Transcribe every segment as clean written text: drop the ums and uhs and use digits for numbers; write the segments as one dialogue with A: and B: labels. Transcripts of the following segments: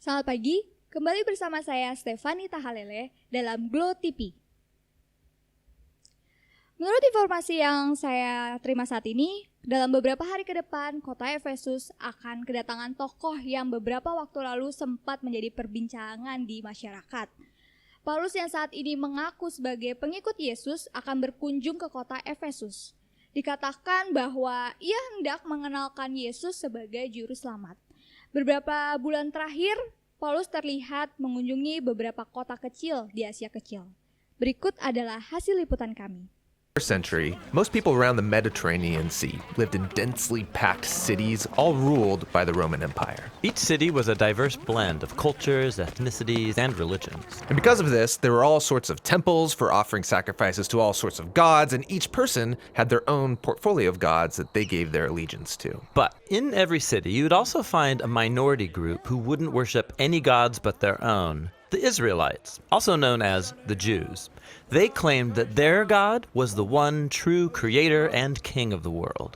A: Selamat pagi, kembali bersama saya Stefani Tahalele dalam Glow TV. Menurut informasi yang saya terima saat ini, dalam beberapa hari ke depan, kota Efesus akan kedatangan tokoh yang beberapa waktu lalu sempat menjadi perbincangan di masyarakat. Paulus yang saat ini mengaku sebagai pengikut Yesus akan berkunjung ke kota Efesus. Dikatakan bahwa ia hendak mengenalkan Yesus sebagai juru selamat. Beberapa bulan terakhir, Paulus terlihat mengunjungi beberapa kota kecil di Asia Kecil. Berikut adalah hasil liputan kami.
B: First century, most people around the Mediterranean Sea lived in densely packed cities, all ruled by the Roman Empire.
C: Each city was a diverse blend of cultures, ethnicities, and religions.
B: And because of this, there were all sorts of temples for offering sacrifices to all sorts of gods, and each person had their own portfolio of gods that they gave their allegiance to.
C: But in every city, you would also find a minority group who wouldn't worship any gods but their own. The Israelites, also known as the Jews. They claimed that their God was the one true creator and king of the world.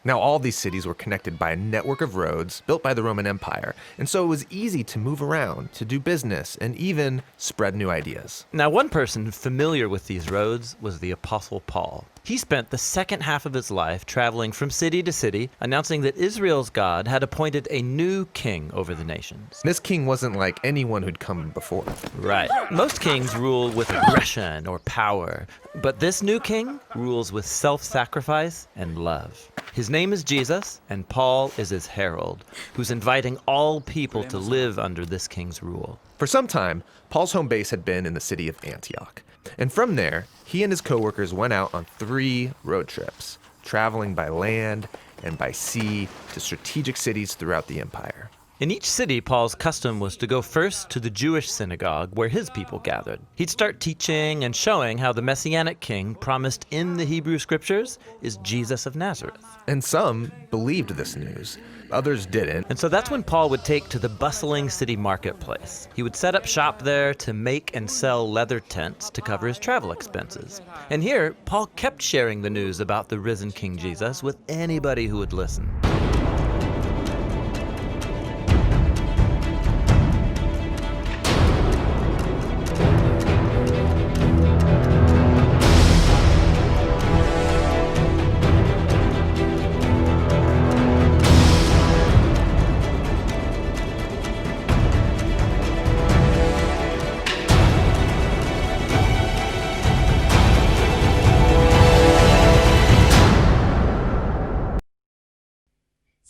B: Now, all these cities were connected by a network of roads built by the Roman Empire, and so it was easy to move around, to do business, and even spread new ideas.
C: Now, one person familiar with these roads was the Apostle Paul. He spent the second half of his life traveling from city to city, announcing that Israel's God had appointed a new king over the nations.
B: This king wasn't like anyone who'd come before.
C: Right. Most kings rule with aggression or power, but this new king rules with self-sacrifice and love. His name is Jesus, and Paul is his herald, who's inviting all people to live under this king's rule.
B: For some time, Paul's home base had been in the city of Antioch. And from there, he and his co-workers went out on 3 road trips, traveling by land and by sea to strategic cities throughout the empire.
C: In each city, Paul's custom was to go first to the Jewish synagogue where his people gathered. He'd start teaching and showing how the Messianic king promised in the Hebrew scriptures is Jesus of Nazareth.
B: And some believed this news, others didn't.
C: And so that's when Paul would take to the bustling city marketplace. He would set up shop there to make and sell leather tents to cover his travel expenses. And here, Paul kept sharing the news about the risen King Jesus with anybody who would listen.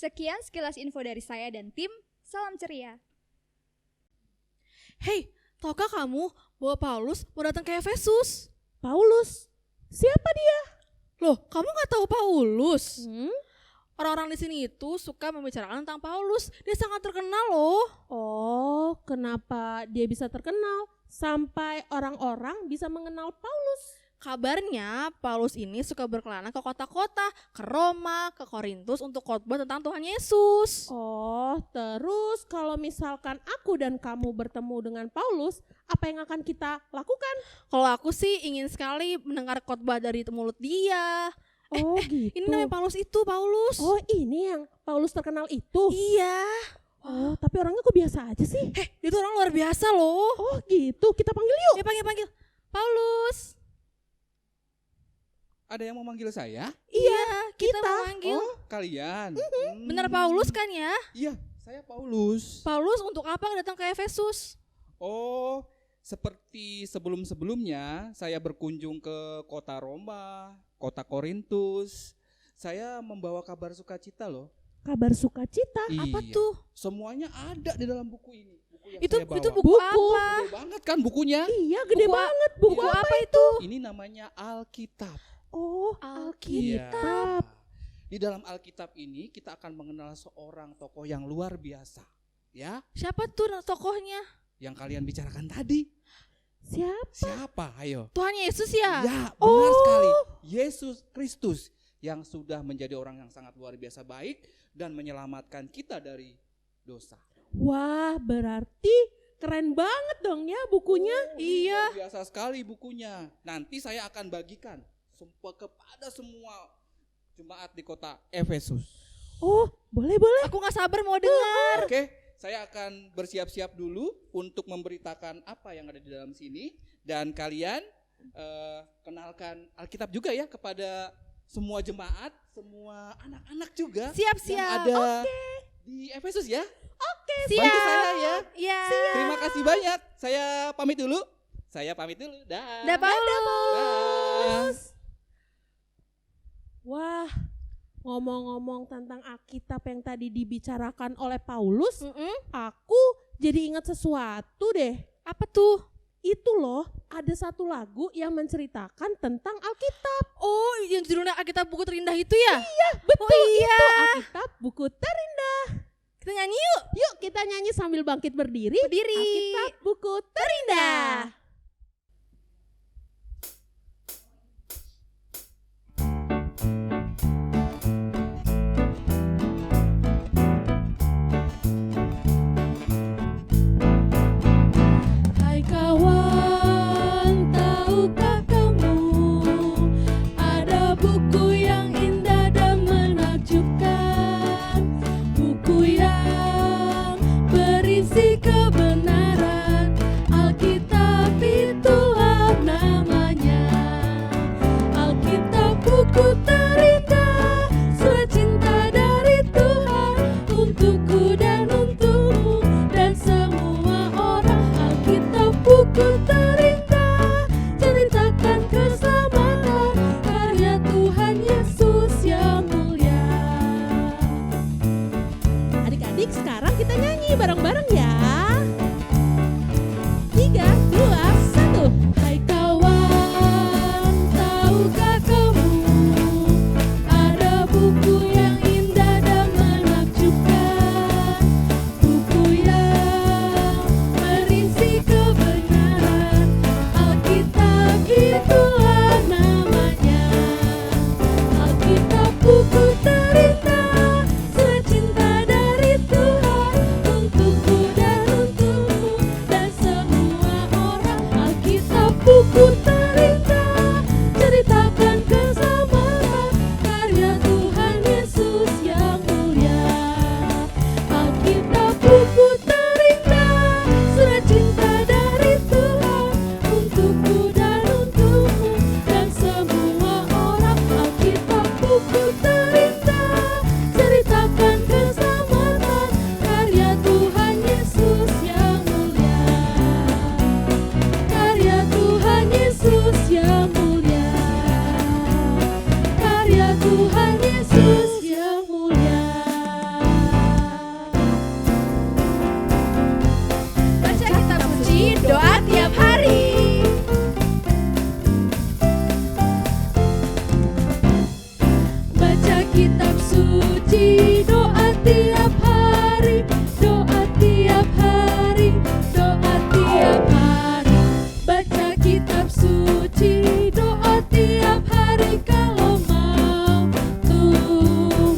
A: Sekian sekilas info dari saya dan tim. Salam ceria.
D: Hei, tahukah kamu bahwa Paulus mau datang ke Efesus?
E: Paulus? Siapa dia?
D: Loh, kamu gak tahu Paulus? Orang-orang di sini itu suka membicarakan tentang Paulus. Dia sangat terkenal loh.
E: Oh, kenapa dia bisa terkenal sampai orang-orang bisa mengenal Paulus?
D: Kabarnya Paulus ini suka berkelana ke kota-kota, ke Roma, ke Korintus untuk khotbah tentang Tuhan Yesus.
E: Oh, terus kalau misalkan aku dan kamu bertemu dengan Paulus, apa yang akan kita lakukan?
D: Kalau aku sih ingin sekali mendengar khotbah dari mulut dia.
E: Oh, gitu.
D: Ini namanya Paulus itu, Paulus.
E: Oh, ini yang Paulus terkenal itu?
D: Iya.
E: Oh, tapi orangnya kok biasa aja sih?
D: Dia tuh orang luar biasa loh.
E: Oh, gitu. Kita panggil yuk.
D: Dia panggil. Paulus.
F: Ada yang mau manggil saya?
D: Iya, kita mau manggil.
F: Oh, kalian.
D: Benar Paulus kan ya?
F: Iya, saya Paulus.
D: Paulus untuk apa datang ke Efesus?
F: Oh, seperti sebelum-sebelumnya saya berkunjung ke kota Roma, kota Korintus. Saya membawa kabar sukacita loh.
E: Kabar sukacita?
D: Apa
F: Iya,
D: tuh?
F: semuanya ada di dalam buku ini. Buku yang
D: Itu
F: saya bawa.
D: buku apa?
F: Gede banget kan bukunya?
E: Iya, gede
D: Buku
E: banget.
D: Buku
E: Buku
D: apa itu?
F: Ini namanya Alkitab.
E: Oh, Alkitab.
F: Di dalam Alkitab ini kita akan mengenal seorang tokoh yang luar biasa. Ya,
D: Siapa tuh tokohnya?
F: yang kalian bicarakan tadi.
E: Siapa?
F: Siapa? Ayo.
D: Tuhan Yesus ya?
F: Ya, benar sekali. Yesus Kristus yang sudah menjadi orang yang sangat luar biasa baik dan menyelamatkan kita dari dosa.
E: Wah, berarti keren banget dong ya bukunya.
D: Iya.
F: Luar biasa sekali bukunya. Nanti saya akan bagikan kepada semua jemaat di kota Efesus.
E: Oh, boleh.
D: Aku gak sabar mau dengar.
F: Oke, saya akan bersiap-siap dulu untuk memberitakan apa yang ada di dalam sini. Dan kalian kenalkan Alkitab juga ya kepada semua jemaat, semua anak-anak juga.
D: Siap-siap.
F: Yang ada di Efesus ya.
D: Siap.
F: Bantu saya ya.
D: Iya.
F: Terima kasih banyak. Saya pamit dulu. Dah.
D: Dah Paulus.
F: Dah.
E: Wah, ngomong-ngomong tentang Alkitab yang tadi dibicarakan oleh Paulus, aku jadi ingat sesuatu deh.
D: Apa tuh?
E: Itu loh, ada satu lagu yang menceritakan tentang Alkitab.
D: Oh, yang judulnya Alkitab Buku Terindah itu ya?
E: Betul,
D: Oh, iya.
E: itu Alkitab buku terindah.
D: Kita nyanyi yuk.
E: Yuk kita nyanyi sambil bangkit berdiri.
D: Berdiri.
E: Alkitab buku terindah. Hai kawan, tahukah kamu ada buku yang indah dan menakjubkan, buku yang berisi kebenaran. Alkitab itulah namanya. Alkitab buku terindah, surat cinta dari Tuhan untukku dan untukmu dan semua orang. Alkitab buku terindah, ceritakan keselamatan karya Tuhan Yesus yang mulia. Adik-adik, sekarang kita nyanyi bareng-bareng ya. 3, 2, 1. Hai kawan, tahukah kamu ada buku yang indah dan menakjubkan, buku yang berisi kebenaran. Alkitab itulah namanya. Alkitab buku terindah, surat cinta dari Tuhan untukku dan untukmu dan semua orang. Alkitab buku terindah, ceritakan keselamatan karya Tuhan Yesus yang mulia. Alkitab buku terindah, surat cinta dari Tuhan untukku dan untukmu dan semua orang. Alkitab buku terindah, ceritakan keselamatan karya Tuhan Yesus yang mulia. Karya Tuhan Yesus yang mulia. Karya Tuhan Yesus yang mulia.
D: Baca kitab suci, doa tiap hari.
E: Baca kitab suci, doa tiap hari, doa tiap hari, doa tiap hari. Baca kitab suci, doa tiap hari kalau mau tumbuh.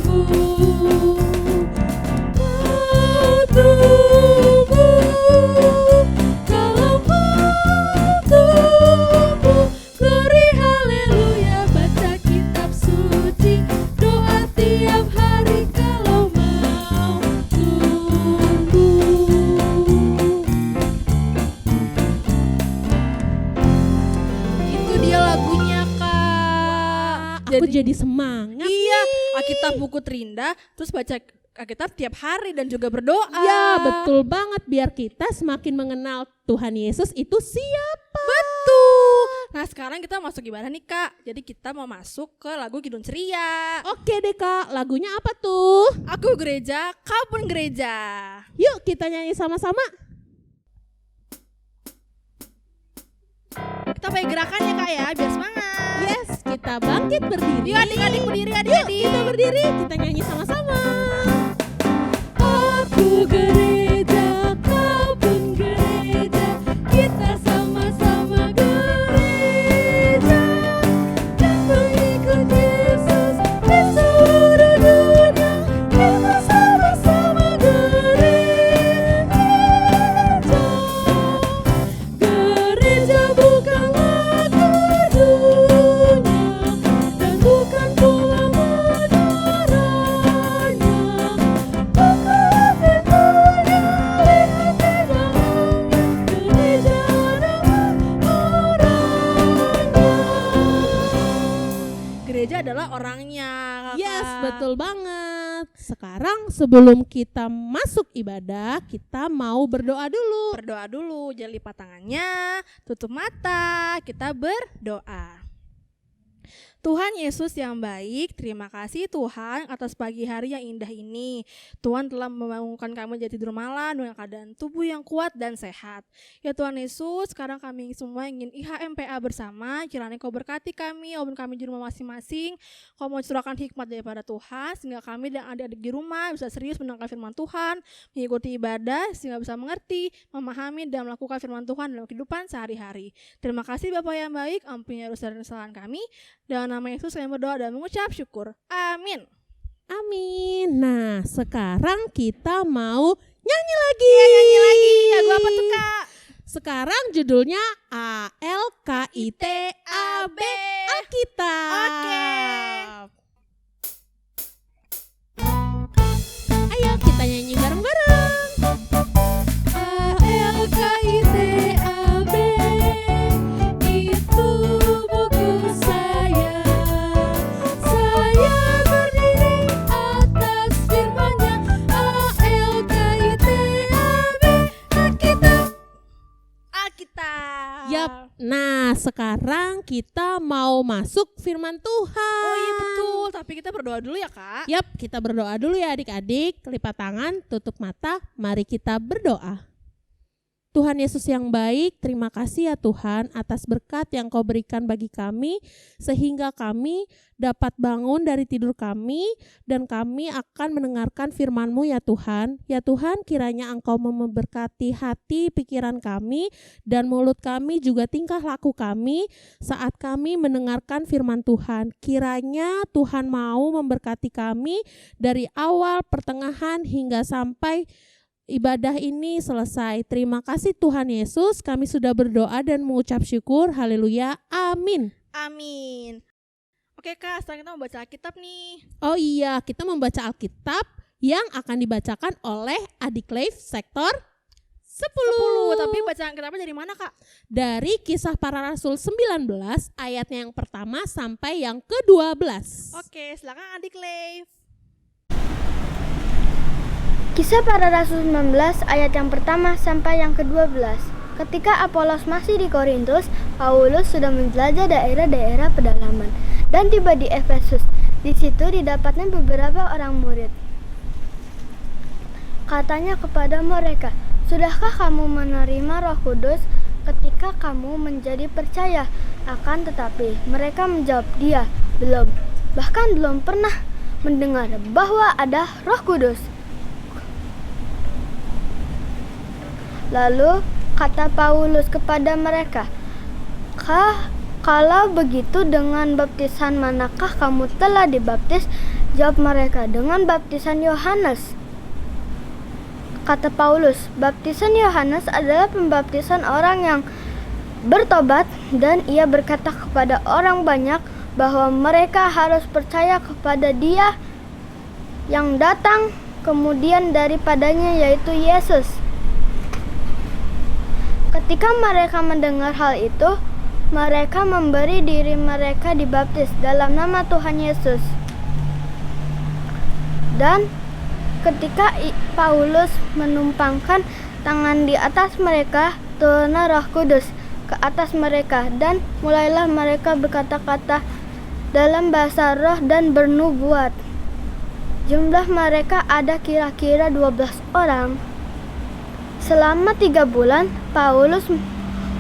E: Kalau mau tumbuh, glory haleluya. Baca kitab suci, doa tiap hari kalau mau tumbuh.
D: Itu dia lagunya, Kak.
E: Aku jadi semangat.
D: Iya, Alkitab Buku Terindah, terus baca Alkitab tiap hari dan juga berdoa.
E: Ya, betul banget, biar kita semakin mengenal Tuhan Yesus itu siapa.
D: Betul. Nah, sekarang kita masuk gimana nih, Kak? Jadi kita mau masuk ke lagu Kidung Ceria.
E: Oke deh Kak, lagunya apa tuh?
D: Aku gereja, kau pun gereja.
E: Yuk kita nyanyi sama-sama.
D: Kita pakai gerakannya, Kak ya, biar semangat.
E: Yes, kita bangkit berdiri.
D: Yuk adik-adik berdiri,
E: Yuk
D: adik-adik.
E: kita berdiri, kita nyanyi sama-sama. Aku gereja, kau pun gereja, kita sama-sama gereja dan mengikut Yesus di seluruh dunia. Kita sama-sama gereja. Gereja bukanlah gedungnya dan bukan pula menara.
D: aja adalah orangnya, Kakak.
E: Yes, betul banget. Sekarang sebelum kita masuk ibadah, kita mau berdoa dulu.
D: Berdoa dulu, jangan lipat tangannya, tutup mata, kita berdoa. Tuhan Yesus yang baik, terima kasih Tuhan atas pagi hari yang indah ini. Tuhan telah membangunkan kami dari tidur malam dengan keadaan tubuh yang kuat dan sehat. Ya Tuhan Yesus, sekarang kami semua ingin IHMPA bersama. Kiranya Kau berkati kami, walaupun kami di rumah masing-masing. Kau mau curahkan hikmat daripada Tuhan, sehingga kami dan adik-adik di rumah bisa serius mendengar firman Tuhan, mengikuti ibadah, sehingga bisa mengerti, memahami, dan melakukan firman Tuhan dalam kehidupan sehari-hari. Terima kasih Bapa yang baik, ampuni dosa dan kesalahan kami. Dalam nama Yesus kami berdoa dan mengucap syukur. Amin.
E: Amin. Nah, sekarang kita mau nyanyi lagi.
D: Nyanyi lagi. Lagu apa tuh, Kak?
E: Sekarang judulnya ALKITAB, Alkitab.
D: Oke.
E: Ayo kita nyanyi bareng-bareng. ALKITAB, itu buku saya. Saya berdiri atas firman-Nya. ALKITAB,
D: Alkitab.
E: Yap. Nah, sekarang kita mau masuk firman Tuhan.
D: Oh iya betul, tapi kita berdoa dulu ya, Kak.
E: Yap, kita berdoa dulu ya adik-adik. Lipat tangan, tutup mata. Mari kita berdoa. Tuhan Yesus yang baik, terima kasih ya Tuhan atas berkat yang Kau berikan bagi kami, sehingga kami dapat bangun dari tidur kami, dan kami akan mendengarkan firman-Mu ya Tuhan. Ya Tuhan, kiranya Engkau memberkati hati, pikiran kami, dan mulut kami, juga tingkah laku kami saat kami mendengarkan firman Tuhan. Kiranya Tuhan mau memberkati kami dari awal, pertengahan, hingga sampai ibadah ini selesai. Terima kasih Tuhan Yesus, kami sudah berdoa dan mengucap syukur. Haleluya, amin.
D: Amin. Oke Kak, sekarang kita mau baca Alkitab nih.
E: Oh iya, kita membaca Alkitab yang akan dibacakan oleh Adik Leif sektor 10.
D: Tapi bacaan Alkitabnya dari mana, Kak?
E: Dari Kisah Para Rasul 19 ayatnya yang pertama sampai yang ke-12.
D: Oke, silakan Adik Leif.
G: Kisah Para Rasul 19 ayat yang pertama sampai yang ke-12. Ketika Apolos masih di Korintus, Paulus sudah menjelajah daerah-daerah pedalaman dan tiba di Efesus. Di situ didapatnya beberapa orang murid. Katanya kepada mereka, "Sudahkah kamu menerima Roh Kudus ketika kamu menjadi percaya?" Akan tetapi mereka menjawab dia, "Belum. Bahkan belum pernah mendengar bahwa ada Roh Kudus." Lalu kata Paulus kepada mereka, "Kalau begitu dengan baptisan manakah kamu telah dibaptis?" Jawab mereka, "Dengan baptisan Yohanes." Kata Paulus, "Baptisan Yohanes adalah pembaptisan orang yang bertobat, dan ia berkata kepada orang banyak bahwa mereka harus percaya kepada Dia yang datang kemudian daripadanya, yaitu Yesus." Ketika mereka mendengar hal itu, mereka memberi diri mereka dibaptis dalam nama Tuhan Yesus. Dan ketika Paulus menumpangkan tangan di atas mereka, turunlah Roh Kudus ke atas mereka, dan mulailah mereka berkata-kata dalam bahasa roh dan bernubuat. Jumlah mereka ada kira-kira 12 orang. Selama 3 bulan, Paulus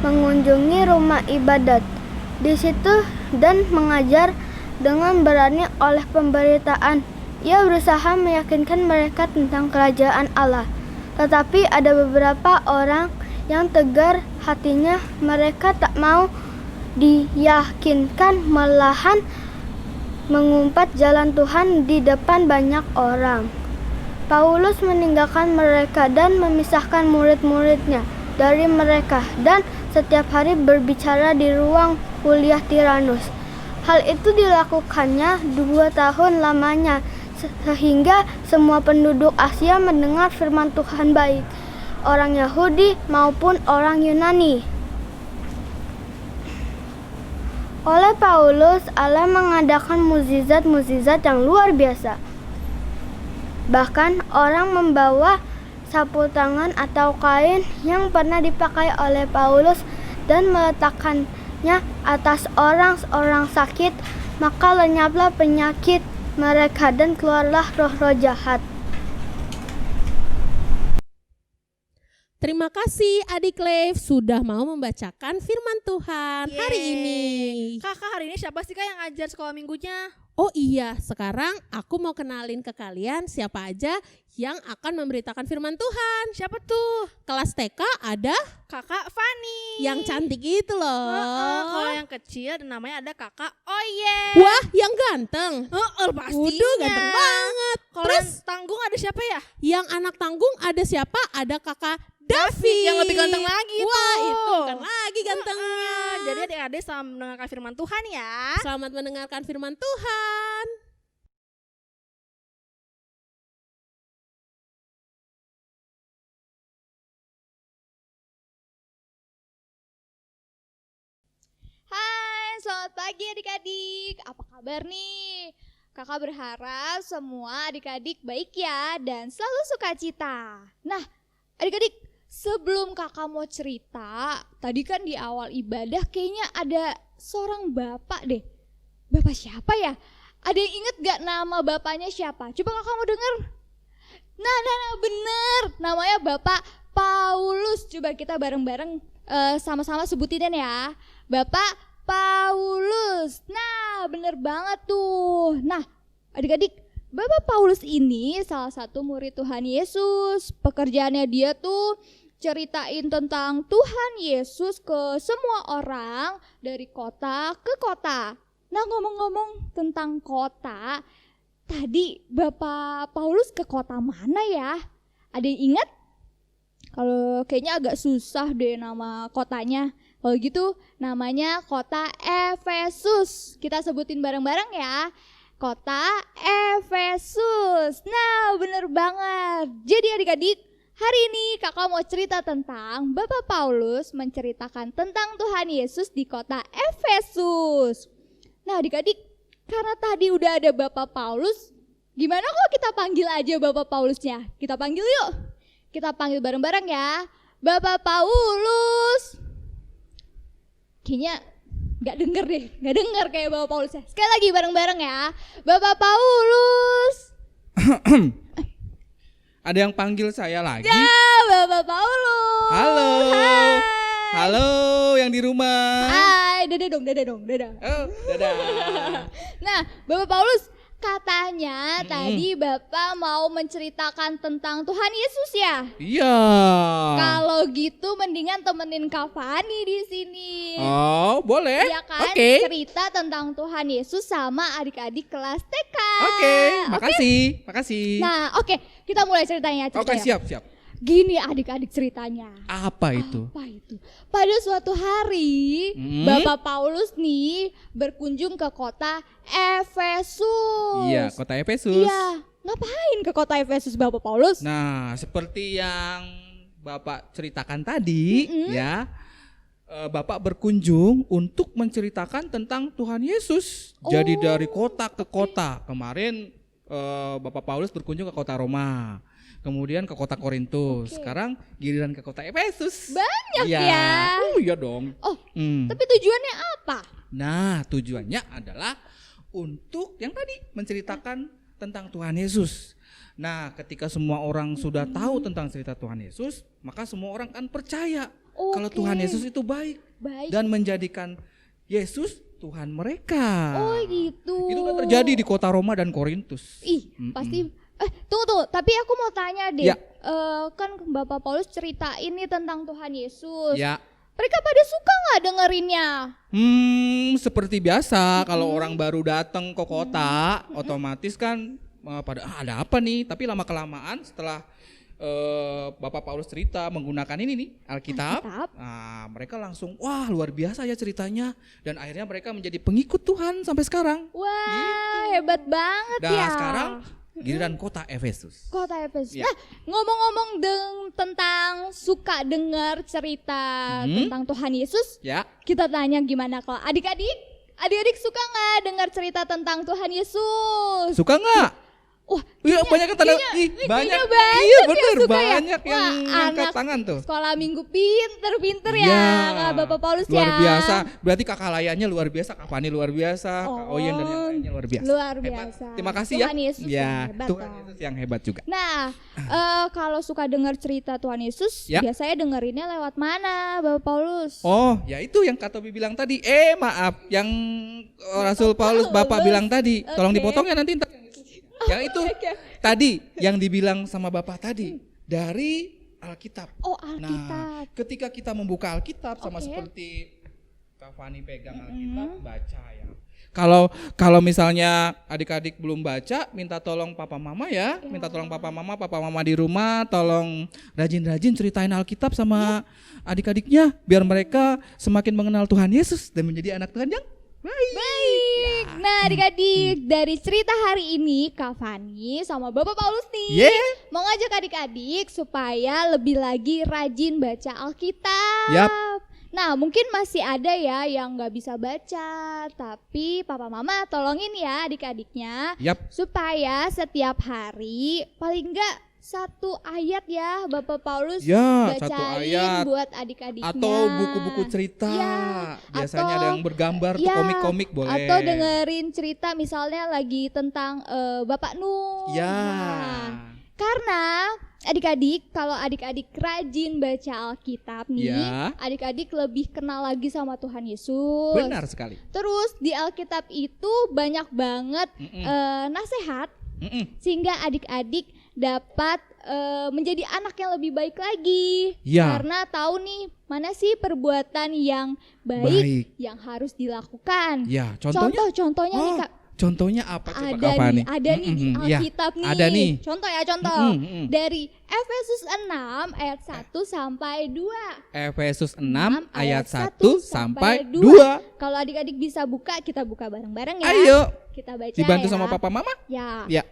G: mengunjungi rumah ibadat di situ dan mengajar dengan berani oleh pemberitaan. Ia berusaha meyakinkan mereka tentang kerajaan Allah. Tetapi ada beberapa orang yang tegar hatinya, mereka tak mau diyakinkan, malahan mengumpat jalan Tuhan di depan banyak orang. Paulus meninggalkan mereka dan memisahkan murid-muridnya dari mereka, dan setiap hari berbicara di ruang kuliah Tiranus. Hal itu dilakukannya 2 tahun lamanya, sehingga semua penduduk Asia mendengar firman Tuhan, baik orang Yahudi maupun orang Yunani. Oleh Paulus, Allah mengadakan mukjizat-mukjizat yang luar biasa. Bahkan orang membawa sapu tangan atau kain yang pernah dipakai oleh Paulus dan meletakkannya atas orang-orang sakit, maka lenyaplah penyakit mereka dan keluarlah roh-roh jahat.
E: Terima kasih adik Leif sudah mau membacakan firman Tuhan hari
D: Yeay.
E: ini.
D: Kakak, hari ini siapa sih Kak yang ngajar sekolah minggunya?
E: Oh iya, sekarang aku mau kenalin ke kalian siapa aja yang akan memberitakan firman Tuhan.
D: Siapa tuh?
E: Kelas TK ada
D: Kakak Fani.
E: yang cantik itu loh.
D: Kalau yang kecil namanya ada Kakak Oye.
E: Wah, yang ganteng.
D: Pastinya.
E: Waduh, ganteng banget.
D: Kalau
E: Terus
D: yang tanggung ada siapa ya?
E: yang anak tanggung ada siapa? Ada kakak Davi.
D: Yang lebih ganteng lagi
E: Wah,
D: tuh.
E: itu bukan lagi gantengnya.
D: Jadi adik-adik selamat mendengarkan firman Tuhan ya.
E: Selamat mendengarkan firman Tuhan.
A: Hai, selamat pagi adik-adik. Apa kabar nih? Kakak berharap semua adik-adik baik ya dan selalu sukacita. Nah, adik-adik, sebelum kakak mau cerita, tadi kan di awal ibadah kayaknya ada seorang bapak deh. Bapak siapa ya? Ada yang inget gak nama bapaknya siapa? Coba kakak mau denger. Nah, bener. Namanya Bapak Paulus. Coba kita bareng-bareng sama-sama sebutin ya. Bapak Paulus. Nah, bener banget tuh. Nah, adik-adik, Bapak Paulus ini salah satu murid Tuhan Yesus. Pekerjaannya dia tuh ceritain tentang Tuhan Yesus ke semua orang dari kota ke kota. Nah, ngomong-ngomong tentang kota, tadi Bapak Paulus ke kota mana ya? Ada yang ingat? Kalau kayaknya agak susah deh nama kotanya. Kalau gitu namanya kota Efesus. Kita sebutin bareng-bareng ya. Kota Efesus. Nah, bener banget. Jadi adik-adik, hari ini kakak mau cerita tentang Bapak Paulus menceritakan tentang Tuhan Yesus di kota Efesus. Nah adik-adik, karena tadi udah ada Bapak Paulus, gimana kalau kita panggil aja Bapak Paulusnya? Kita panggil yuk. Kita panggil bareng-bareng ya. Bapak Paulus. Kayaknya gak denger deh, gak denger kayak Bapak Paulusnya. Sekali lagi bareng-bareng ya. Bapak Paulus.
F: Ada yang panggil saya lagi?
A: Ya, Bapak Paulus.
F: Halo.
A: Hai.
F: Halo yang di rumah.
A: Hai, dadah dong, dadah.
F: Oh, dadah.
A: Nah, Bapak Paulus, katanya tadi Bapak mau menceritakan tentang Tuhan Yesus ya?
F: Iya.
A: Kalau gitu mendingan temenin Kak Fani di sini.
F: Oh, boleh.
A: Iya kan?
F: Oke.
A: Cerita tentang Tuhan Yesus sama adik-adik kelas TK.
F: Oke, makasih.
A: Nah, oke, kita mulai ceritanya.
F: Oke, siap.
A: Gini adik-adik ceritanya.
F: Apa itu?
A: Apa itu? Pada suatu hari, Bapak Paulus nih berkunjung ke kota Efesus.
F: Iya, kota Efesus.
A: Iya, ngapain ke kota Efesus Bapak Paulus?
F: Nah, seperti yang Bapak ceritakan tadi, ya, Bapak berkunjung untuk menceritakan tentang Tuhan Yesus. Jadi dari kota ke kota. Kemarin Bapak Paulus berkunjung ke kota Roma. Kemudian ke kota Korintus. Sekarang giliran ke kota Efesus.
A: Banyak
F: ya.
A: ya.
F: Oh iya dong.
A: Oh, tapi tujuannya apa?
F: Nah, tujuannya adalah untuk yang tadi menceritakan tentang Tuhan Yesus. Nah, ketika semua orang sudah tahu tentang cerita Tuhan Yesus, maka semua orang akan percaya kalau Tuhan Yesus itu baik. Dan menjadikan Yesus Tuhan mereka.
A: Oh gitu.
F: Itu kan terjadi di kota Roma dan Korintus.
A: Ih, pasti. Tunggu. Tapi aku mau tanya deh.
F: Ya.
A: Kan Bapak Paulus cerita ini tentang Tuhan Yesus.
F: Ya.
A: Mereka pada suka nggak dengerinnya?
F: Seperti biasa kalau orang baru datang ke kota, otomatis kan pada ada apa nih? Tapi lama kelamaan setelah Bapak Paulus cerita menggunakan ini nih Alkitab. Nah, mereka langsung wah luar biasa ya ceritanya dan akhirnya mereka menjadi pengikut Tuhan sampai sekarang.
A: Wah, hebat banget
F: Dan
A: ya.
F: sekarang giliran kota Efesus.
A: Kota Efesus.
F: Ya.
A: Nah, ngomong-ngomong tentang suka dengar cerita tentang Tuhan Yesus,
F: Ya.
A: kita tanya gimana kalau adik-adik Adik-adik suka nggak dengar cerita tentang Tuhan Yesus?
F: Suka nggak?
A: Wah,
F: Iya, banyak yang tanda, banyak. Iya, bener,
A: suka ya.
F: banyak yang
A: Wah,
F: angkat
A: anak
F: tangan tuh.
A: Sekolah minggu pinter
F: Iya.
A: ya, Kak Bapak Paulus
F: Luar
A: ya.
F: biasa. Berarti Kakak Layannya luar biasa, Kak Fani luar biasa, Kak Oyen dan yang lainnya luar biasa.
A: Luar
F: Hebat.
A: biasa.
F: Terima kasih
A: Tuhan Yesus
F: ya.
A: yang hebat
F: Tuhan
A: dong.
F: Yesus yang hebat juga.
A: Nah, kalau suka dengar cerita Tuhan Yesus,
F: Ya.
A: biasanya dengerinnya lewat mana, Bapak Paulus?
F: Oh, ya itu yang Kak Tobi bilang tadi. Maaf, yang Rasul Paulus Bapak bilang tadi. Tolong
A: Oke.
F: dipotong ya nanti. Yang itu tadi yang dibilang sama Bapak tadi dari Alkitab.
A: Oh,
F: Nah,
A: Alkitab.
F: ketika kita membuka Alkitab sama
A: Oke.
F: seperti Kak Fani pegang Alkitab, baca ya. Kalau misalnya adik-adik belum baca, minta tolong papa mama ya. Minta tolong papa mama di rumah tolong rajin-rajin ceritain Alkitab sama adik-adiknya biar mereka semakin mengenal Tuhan Yesus dan menjadi anak Tuhan yang baik.
A: Baik. Nah, adik-adik, dari cerita hari ini Kak Fani sama Bapak Paulus nih mau ngajak adik-adik supaya lebih lagi rajin baca Alkitab.
F: Yap.
A: Nah, mungkin masih ada ya yang nggak bisa baca, tapi Papa Mama tolongin ya adik-adiknya
F: Yap.
A: supaya setiap hari paling nggak satu ayat ya Bapak Paulus
F: Ya,
A: bacain
F: satu ayat.
A: buat adik-adiknya.
F: Atau buku-buku cerita.
A: Ya,
F: Biasanya
A: atau-
F: ada yang bergambar tuh
A: ya,
F: komik-komik boleh.
A: Atau dengerin cerita misalnya lagi tentang Bapak Nuh.
F: Ya.
A: Nah, karena adik-adik, kalau adik-adik rajin baca Alkitab nih,
F: Ya.
A: adik-adik lebih kenal lagi sama Tuhan Yesus.
F: Benar sekali.
A: Terus di Alkitab itu banyak banget nasihat
F: Mm-mm.
A: sehingga adik-adik dapat menjadi anak yang lebih baik lagi.
F: Ya.
A: Karena tahu nih mana sih perbuatan yang baik,
F: Baik.
A: yang harus dilakukan.
F: Ya, contohnya.
A: Contohnya nih Kak.
F: Contohnya apa coba
A: Ada
F: Kak Fani?
A: nih, ada nih di
F: Ya,
A: Alkitab nih.
F: ada nih.
A: Contoh ya, contoh. Dari Efesus 6 ayat 1 sampai 2.
F: Efesus 6 ayat 1 sampai 2.
A: 2. Kalau adik-adik bisa buka, kita buka bareng-bareng ya.
F: Ayo,
A: Kita baca
F: dibantu
A: ya.
F: sama papa mama?
A: Ya.
F: Ya.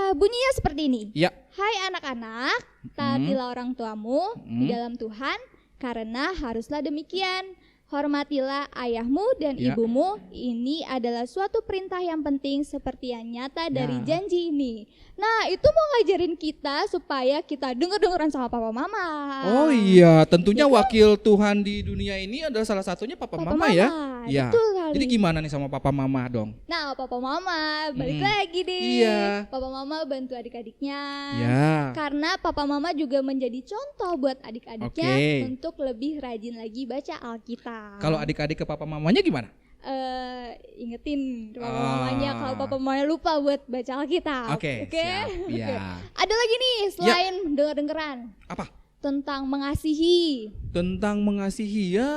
A: Bunyinya seperti ini.
F: Ya.
A: Hai anak-anak, taatilah orang tuamu di dalam Tuhan, karena haruslah demikian. Hormatilah ayahmu dan
F: Ya.
A: ibumu. Ini adalah suatu perintah yang penting seperti yang nyata dari
F: Ya.
A: janji ini. Nah, itu mau ngajarin kita supaya kita denger-dengeran sama papa mama.
F: Oh iya, tentunya wakil Tuhan di dunia ini adalah salah satunya papa,
A: Papa
F: mama ya.
A: mama,
F: Ya.
A: betul sekali.
F: Jadi gimana nih sama papa mama dong?
A: Nah, papa mama balik lagi deh.
F: Iya.
A: Papa mama bantu adik-adiknya.
F: Ya.
A: Karena papa mama juga menjadi contoh buat adik-adiknya
F: Oke.
A: untuk lebih rajin lagi baca Alkitab.
F: Kalau adik-adik ke papa mamanya gimana?
A: Ingetin papa mamanya kalau papa mamanya lupa buat baca Alkitab.
F: Oke,
A: Oke?
F: siap.
A: Oke.
F: Ya.
A: Ada lagi nih selain denger-dengeran
F: Apa?
A: tentang mengasihi.
F: Tentang mengasihi ya.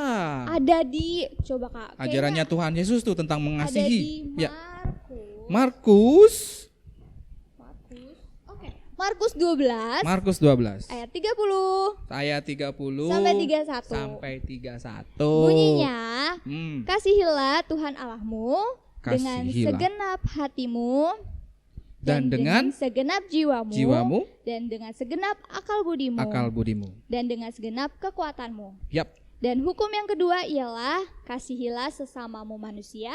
A: Ada di coba Kak.
F: Ajarannya Tuhan Yesus tuh tentang
A: kayaknya ada
F: mengasihi.
A: di
F: Ya.
A: Markus.
F: Markus.
A: Oke. Markus 12
F: Markus 12
A: ayat 30
F: ayat 30
A: sampai 31.
F: sampai 31.
A: Bunyinya,
F: Hmm.
A: kasihilah Tuhan Allahmu dengan
F: Kasihilah.
A: segenap hatimu
F: Dan dengan
A: segenap jiwamu,
F: jiwamu,
A: dan dengan segenap akal budimu,
F: akal budimu.
A: dan dengan segenap kekuatanmu.
F: Yap.
A: Dan hukum yang kedua ialah kasihilah sesamamu manusia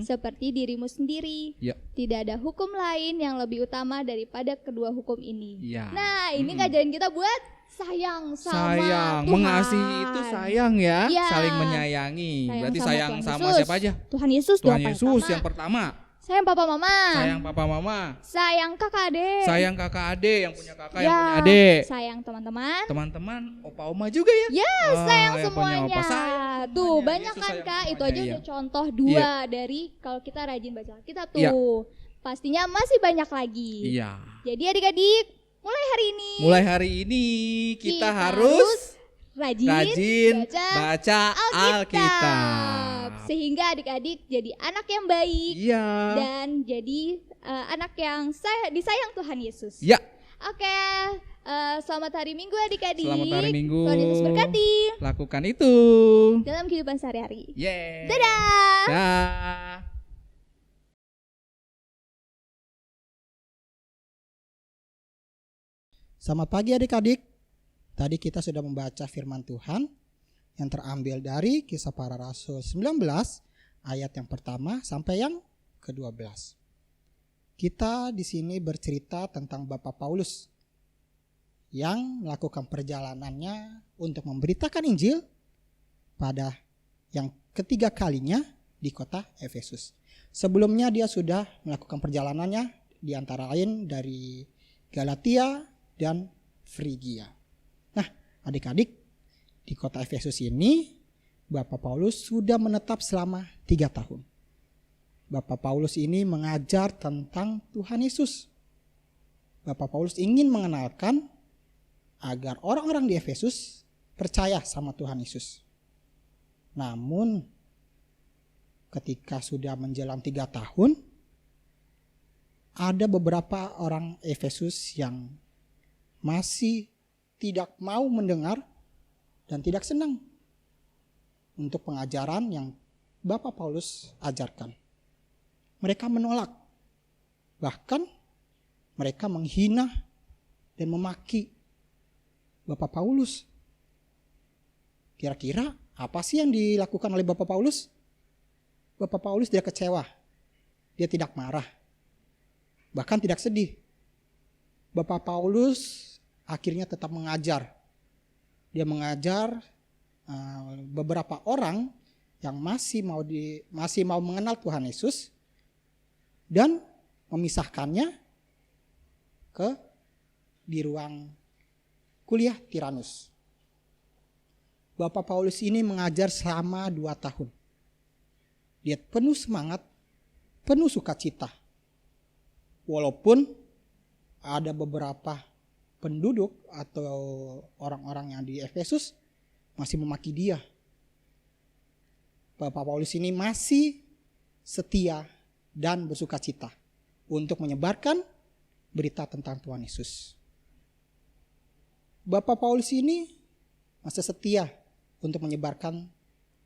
A: seperti dirimu sendiri.
F: Ya.
A: Tidak ada hukum lain yang lebih utama daripada kedua hukum ini.
F: Ya.
A: Nah, ini ngajarin kita buat sayang sama
F: Sayang,
A: Tuhan.
F: mengasihi itu sayang ya,
A: Iya.
F: saling menyayangi.
A: Sayang
F: Berarti
A: sama
F: sayang
A: Tuhan
F: sama
A: Yesus.
F: siapa aja?
A: Tuhan Yesus
F: Tuhan
A: dong
F: Yesus
A: pertama.
F: yang pertama.
A: Sayang papa mama.
F: Sayang papa mama.
A: Sayang kakak adik.
F: Sayang kakak adik yang punya kakak yang
A: Ya,
F: punya adik.
A: sayang teman-teman.
F: Teman-teman, opa oma juga ya.
A: Ya,
F: Oh,
A: sayang
F: yang punya
A: semuanya.
F: opa, sayang
A: Tuh,
F: semuanya.
A: banyak
F: Yesus
A: kan
F: sayang
A: Kak? Itu
F: semuanya,
A: aja
F: iya.
A: udah contoh dua dari kalau kita rajin baca Alkitab tuh.
F: Iya.
A: Pastinya masih banyak lagi.
F: Iya.
A: Jadi adik-adik, mulai hari ini
F: Mulai hari ini kita harus rajin baca Alkitab.
A: Sehingga adik-adik jadi anak yang baik
F: Iya.
A: dan jadi anak yang disayang Tuhan Yesus.
F: Ya.
A: Oke, selamat hari Minggu adik-adik.
F: Selamat hari Minggu.
A: Tuhan Yesus berkati
F: Lakukan itu.
A: dalam kehidupan sehari-hari.
F: Yeah.
A: Dadah.
F: Dah.
H: Selamat pagi adik-adik. Tadi kita sudah membaca firman Tuhan yang terambil dari Kisah Para Rasul 19 ayat yang pertama sampai yang ke-12. Kita di sini bercerita tentang Bapak Paulus yang melakukan perjalanannya untuk memberitakan Injil pada yang ketiga kalinya di kota Efesus. Sebelumnya dia sudah melakukan perjalanannya di antara lain dari Galatia dan Frigia. Nah, adik-adik, di kota Efesus ini Bapak Paulus sudah menetap selama 3 tahun. Bapak Paulus ini mengajar tentang Tuhan Yesus. Bapak Paulus ingin mengenalkan agar orang-orang di Efesus percaya sama Tuhan Yesus. Namun ketika sudah menjelang 3 tahun, ada beberapa orang Efesus yang masih tidak mau mendengar dan tidak senang untuk pengajaran yang Bapak Paulus ajarkan. Mereka menolak, bahkan mereka menghina dan memaki Bapak Paulus. Kira-kira apa sih yang dilakukan oleh Bapak Paulus? Bapak Paulus tidak kecewa, dia tidak marah, bahkan tidak sedih. Bapak Paulus akhirnya tetap mengajar. Dia mengajar beberapa orang yang masih mau mengenal Tuhan Yesus dan memisahkannya di ruang kuliah Tiranus. Bapak Paulus ini mengajar selama 2 tahun. Dia penuh semangat, penuh sukacita. Walaupun ada beberapa penduduk atau orang-orang yang di Efesus masih memaki dia. Bapak Paulus ini masih setia dan bersukacita untuk menyebarkan berita tentang Tuhan Yesus. Bapak Paulus ini masih setia untuk menyebarkan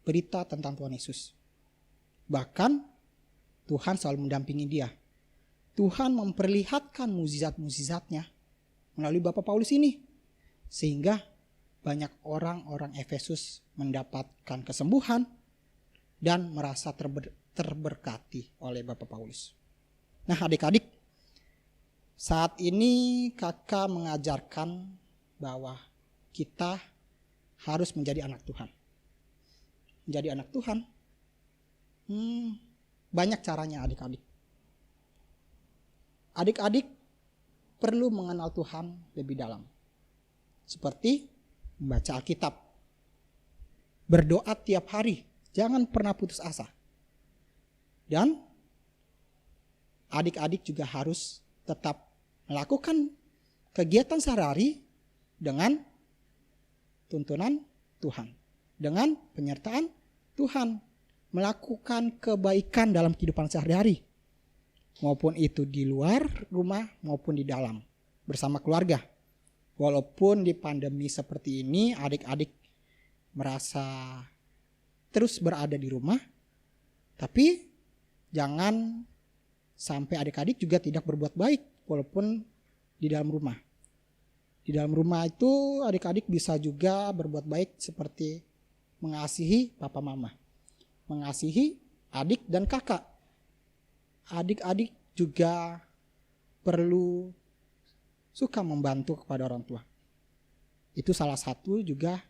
H: berita tentang Tuhan Yesus. Bahkan Tuhan selalu mendampingi dia. Tuhan memperlihatkan mukjizat-mukjizatnya melalui Bapak Paulus ini. Sehingga banyak orang-orang Efesus mendapatkan kesembuhan dan merasa terberkati oleh Bapak Paulus. Nah, adik-adik, saat ini kakak mengajarkan bahwa kita harus menjadi anak Tuhan. Menjadi anak Tuhan, banyak caranya adik-adik. Adik-adik perlu mengenal Tuhan lebih dalam. Seperti membaca Alkitab. Berdoa tiap hari, jangan pernah putus asa. Dan adik-adik juga harus tetap melakukan kegiatan sehari-hari dengan tuntunan Tuhan, dengan penyertaan Tuhan, melakukan kebaikan dalam kehidupan sehari-hari, maupun itu di luar rumah maupun di dalam bersama keluarga. Walaupun di pandemi seperti ini adik-adik merasa terus berada di rumah, tapi jangan sampai adik-adik juga tidak berbuat baik walaupun di dalam rumah. Di dalam rumah itu adik-adik bisa juga berbuat baik seperti mengasihi papa mama, mengasihi adik dan kakak. Adik-adik juga perlu suka membantu kepada orang tua. Itu salah satu juga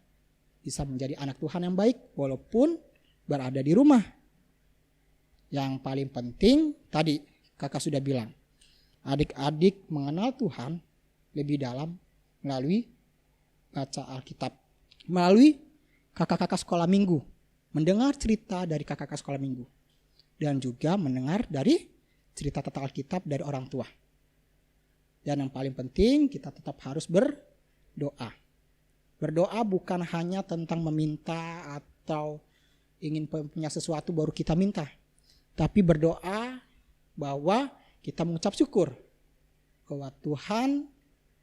H: bisa menjadi anak Tuhan yang baik walaupun berada di rumah. Yang paling penting tadi kakak sudah bilang, adik-adik mengenal Tuhan lebih dalam melalui baca Alkitab, melalui kakak-kakak sekolah minggu, mendengar cerita dari kakak-kakak sekolah minggu, dan juga mendengar dari cerita tentang Alkitab dari orang tua. Dan yang paling penting kita tetap harus berdoa. Berdoa bukan hanya tentang meminta atau ingin punya sesuatu baru kita minta, tapi berdoa bahwa kita mengucap syukur bahwa Tuhan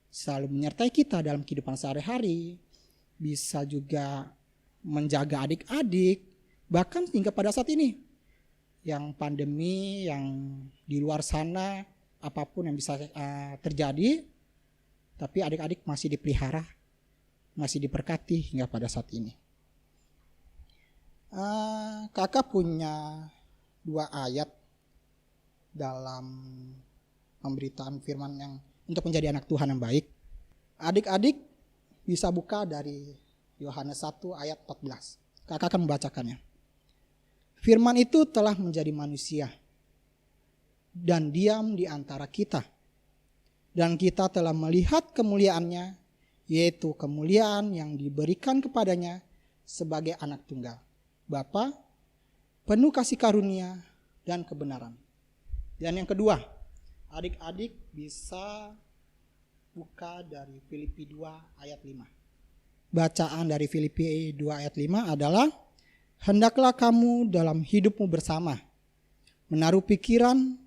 H: selalu menyertai kita dalam kehidupan sehari-hari, bisa juga menjaga adik-adik, bahkan hingga pada saat ini yang pandemi, yang di luar sana apapun yang bisa terjadi, tapi adik-adik masih dipelihara, masih diberkati hingga pada saat ini. Kakak punya dua ayat dalam pemberitaan firman yang untuk menjadi anak Tuhan yang baik. Adik-adik bisa buka dari Yohanes 1 ayat 14. Kakak akan membacakannya. Firman itu telah menjadi manusia dan diam di antara kita. Dan kita telah melihat kemuliaannya, yaitu kemuliaan yang diberikan kepadanya sebagai anak tunggal. Bapa, penuh kasih karunia dan kebenaran. Dan yang kedua, adik-adik bisa buka dari Filipi 2 ayat 5. Bacaan dari Filipi 2 ayat 5 adalah, hendaklah kamu dalam hidupmu bersama menaruh pikiran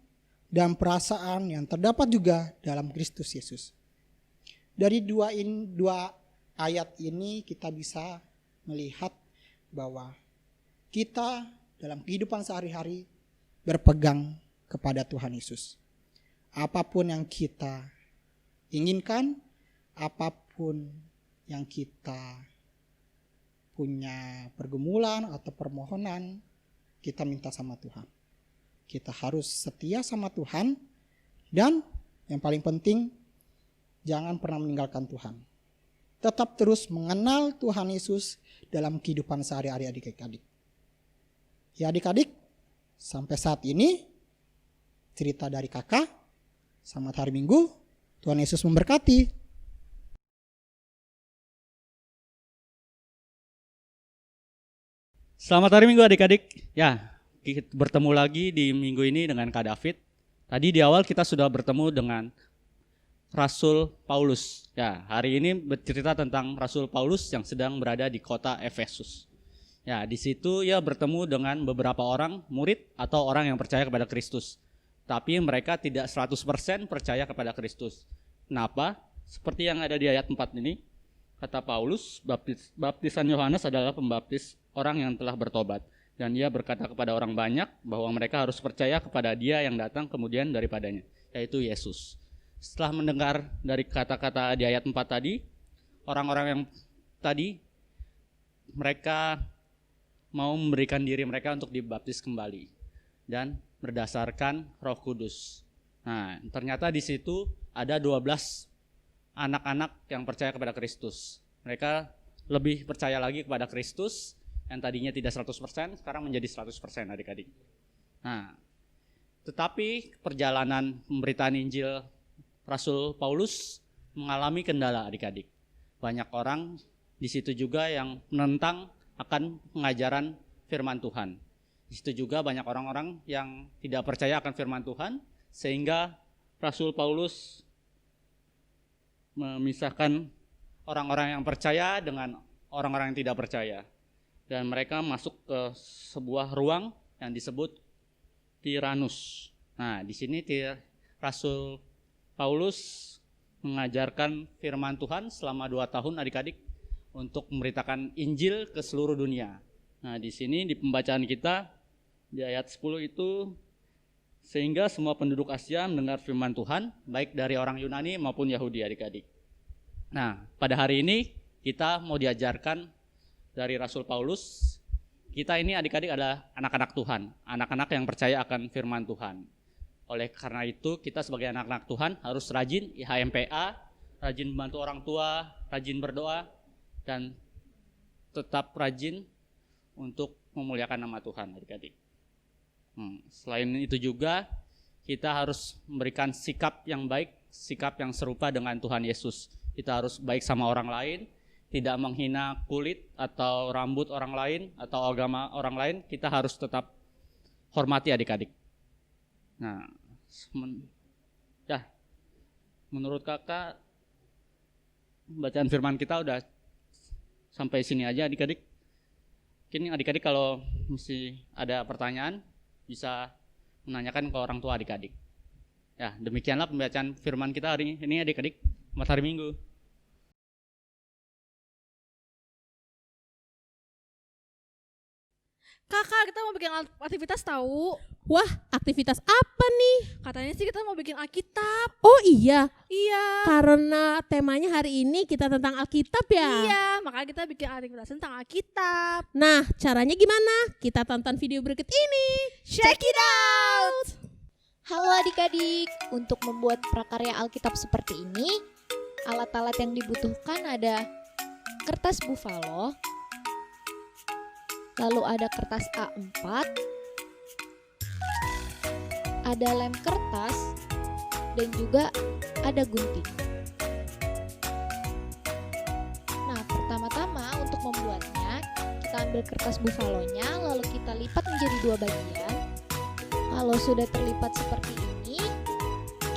H: dan perasaan yang terdapat juga dalam Kristus Yesus. Dari dua ayat ini kita bisa melihat bahwa kita dalam kehidupan sehari-hari berpegang kepada Tuhan Yesus. Apapun yang kita inginkan, apapun yang kita punya pergumulan atau permohonan, kita minta sama Tuhan. Kita harus setia sama Tuhan, dan yang paling penting, jangan pernah meninggalkan Tuhan. Tetap terus mengenal Tuhan Yesus dalam kehidupan sehari-hari adik-adik. Ya adik-adik, sampai saat ini cerita dari kakak. Selamat hari Minggu, Tuhan Yesus memberkati.
I: Selamat hari Minggu adik-adik. Ya, kita bertemu lagi di minggu ini dengan Kak David. Tadi di awal kita sudah bertemu dengan Rasul Paulus. Ya, hari ini bercerita tentang Rasul Paulus yang sedang berada di kota Efesus. Ya, di situ ia bertemu dengan beberapa orang murid atau orang yang percaya kepada Kristus. Tapi mereka tidak 100% percaya kepada Kristus. Kenapa? Seperti yang ada di ayat 4 ini, kata Paulus, baptisan Yohanes adalah pembaptis orang yang telah bertobat. Dan ia berkata kepada orang banyak bahwa mereka harus percaya kepada dia yang datang kemudian daripadanya, yaitu Yesus. Setelah mendengar dari kata-kata di ayat 4 tadi, orang-orang yang tadi, mereka mau memberikan diri mereka untuk dibaptis kembali. Dan berdasarkan Roh Kudus. Nah, ternyata di situ ada 12 anak-anak yang percaya kepada Kristus. Mereka lebih percaya lagi kepada Kristus, yang tadinya tidak 100%, sekarang menjadi 100% adik-adik. Nah, tetapi perjalanan pemberitaan Injil Rasul Paulus mengalami kendala adik-adik. Banyak orang di situ juga yang menentang akan pengajaran firman Tuhan. Di situ juga banyak orang-orang yang tidak percaya akan firman Tuhan, sehingga Rasul Paulus memisahkan orang-orang yang percaya dengan orang-orang yang tidak percaya. Dan mereka masuk ke sebuah ruang yang disebut Tiranus. Nah, di sini Rasul Paulus mengajarkan firman Tuhan selama 2 tahun adik-adik untuk memberitakan Injil ke seluruh dunia. Nah, di sini di pembacaan kita di ayat 10 itu, sehingga semua penduduk Asia mendengar firman Tuhan, baik dari orang Yunani maupun Yahudi adik-adik. Nah, pada hari ini kita mau diajarkan dari Rasul Paulus. Kita ini adik-adik adalah anak-anak Tuhan, anak-anak yang percaya akan firman Tuhan. Oleh karena itu kita sebagai anak-anak Tuhan harus rajin IHMPA, rajin membantu orang tua, rajin berdoa, dan tetap rajin untuk memuliakan nama Tuhan adik-adik. Selain itu juga kita harus memberikan sikap yang baik, sikap yang serupa dengan Tuhan Yesus. Kita harus baik sama orang lain, tidak menghina kulit atau rambut orang lain atau agama orang lain. Kita harus tetap hormati adik-adik. Nah, menurut kakak bacaan firman kita udah sampai sini aja adik-adik. Mungkin adik-adik kalau mesti ada pertanyaan bisa menanyakan ke orang tua adik-adik. Ya, demikianlah pembacaan firman kita hari ini adik-adik. Selamat hari Minggu.
D: Kakak, kita mau bikin aktivitas tahu.
E: Wah, aktivitas apa nih?
D: Katanya sih kita mau bikin Alkitab.
E: Oh iya,
D: Iya.
E: karena temanya hari ini kita tentang Alkitab ya.
D: Iya, makanya kita bikin aktivitas tentang Alkitab.
E: Nah, caranya gimana? Kita tonton video berikut ini.
D: Check it out.
J: Halo adik-adik, untuk membuat prakarya Alkitab seperti ini, alat-alat yang dibutuhkan ada kertas buffalo, lalu ada kertas A4, ada lem kertas, dan juga ada gunting. Nah, pertama-tama untuk membuatnya, kita ambil kertas buffalonya, lalu kita lipat menjadi 2 bagian. Kalau sudah terlipat seperti ini,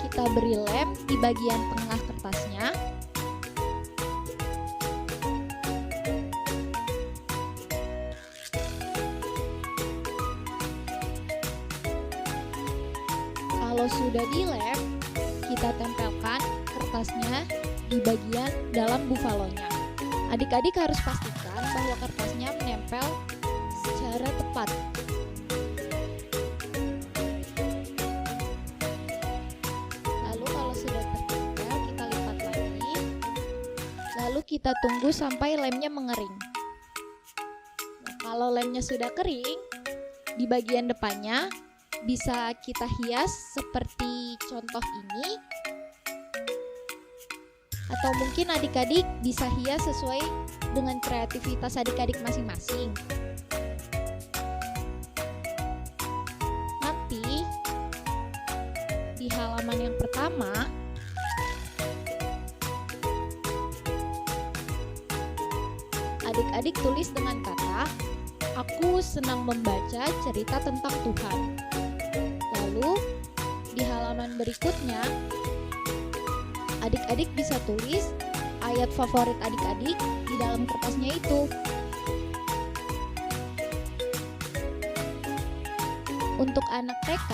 J: kita beri lem di bagian tengah kertasnya. Kalau sudah dilem, kita tempelkan kertasnya di bagian dalam buffalonya. Adik-adik harus pastikan bahwa kertasnya menempel secara tepat. Lalu kalau sudah tertempel, kita lipat lagi. Lalu kita tunggu sampai lemnya mengering. Nah, kalau lemnya sudah kering, di bagian depannya bisa kita hias seperti contoh ini, atau mungkin adik-adik bisa hias sesuai dengan kreativitas adik-adik masing-masing. Nanti di halaman yang pertama adik-adik tulis dengan kata, "Aku senang membaca cerita tentang Tuhan." Lalu di halaman berikutnya adik-adik bisa tulis ayat favorit adik-adik di dalam kertasnya itu. Untuk anak TK,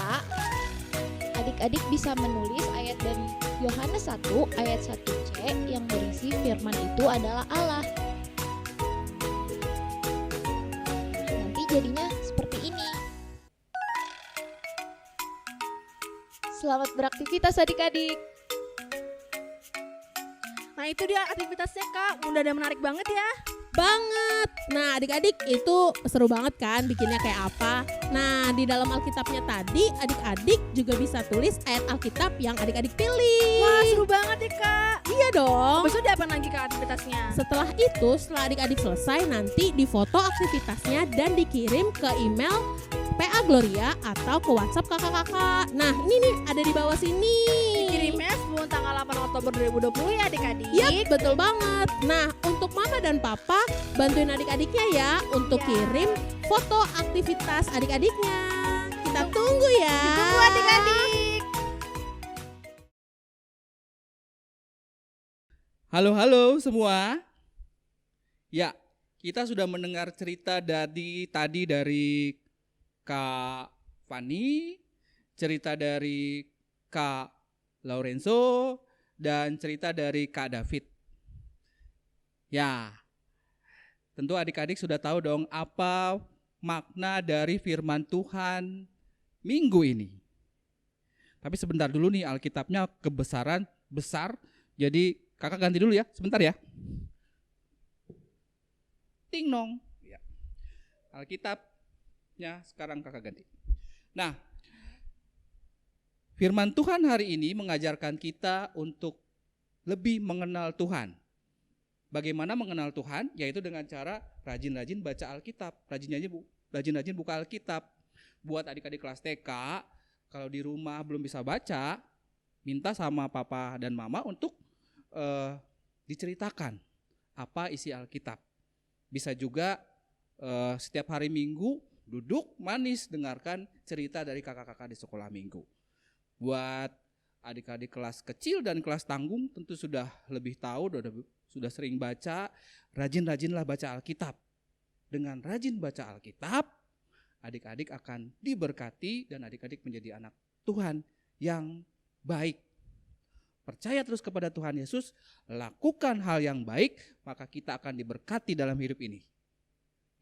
J: adik-adik bisa menulis ayat dari Yohanes 1 ayat 1c yang berisi firman itu adalah Allah. Nanti jadinya seperti ini. Selamat beraktivitas adik-adik.
D: Nah, itu dia aktivitasnya, Kak. Udah ada menarik banget ya.
E: Banget. Nah, adik-adik itu seru banget kan bikinnya kayak apa? Nah, di dalam Alkitabnya tadi adik-adik juga bisa tulis ayat Alkitab yang adik-adik pilih.
D: Wah, seru banget ya, Kak.
E: Iya dong.
D: Habis itu diapain lagi, Kak, aktivitasnya?
E: Setelah itu, setelah adik-adik selesai, nanti difoto aktivitasnya dan dikirim ke email PA Gloria atau ke WhatsApp kakak-kakak. Nah, ini nih ada di bawah sini.
D: Kirimnya sebelum tanggal 8 Oktober 2020 ya adik-adik.
E: Yap, betul banget. Nah, untuk mama dan papa bantuin adik-adiknya ya untuk
D: Ya.
E: kirim foto aktivitas adik-adiknya. Kita tunggu ya.
D: Tunggu adik-adik.
F: Halo semua. Ya, kita sudah mendengar cerita tadi dari Kak Fani, cerita dari Kak Lorenzo, dan cerita dari Kak David. Ya, tentu adik-adik sudah tahu dong apa makna dari firman Tuhan minggu ini. Tapi sebentar dulu nih, Alkitabnya kebesaran besar, jadi kakak ganti dulu ya, sebentar ya. Ting nong. Ya. Alkitabnya sekarang kakak ganti. Nah, firman Tuhan hari ini mengajarkan kita untuk lebih mengenal Tuhan. Bagaimana mengenal Tuhan? Yaitu dengan cara rajin-rajin baca Alkitab, rajin-rajin buka Alkitab. Buat adik-adik kelas TK, kalau di rumah belum bisa baca, minta sama papa dan mama untuk diceritakan apa isi Alkitab. Bisa juga setiap hari Minggu duduk manis dengarkan cerita dari kakak-kakak di sekolah minggu. Buat adik-adik kelas kecil dan kelas tanggung tentu sudah lebih tahu, sudah sering baca, rajin-rajinlah baca Alkitab. Dengan rajin baca Alkitab, adik-adik akan diberkati dan adik-adik menjadi anak Tuhan yang baik. Percaya terus kepada Tuhan Yesus, lakukan hal yang baik, maka kita akan diberkati dalam hidup ini.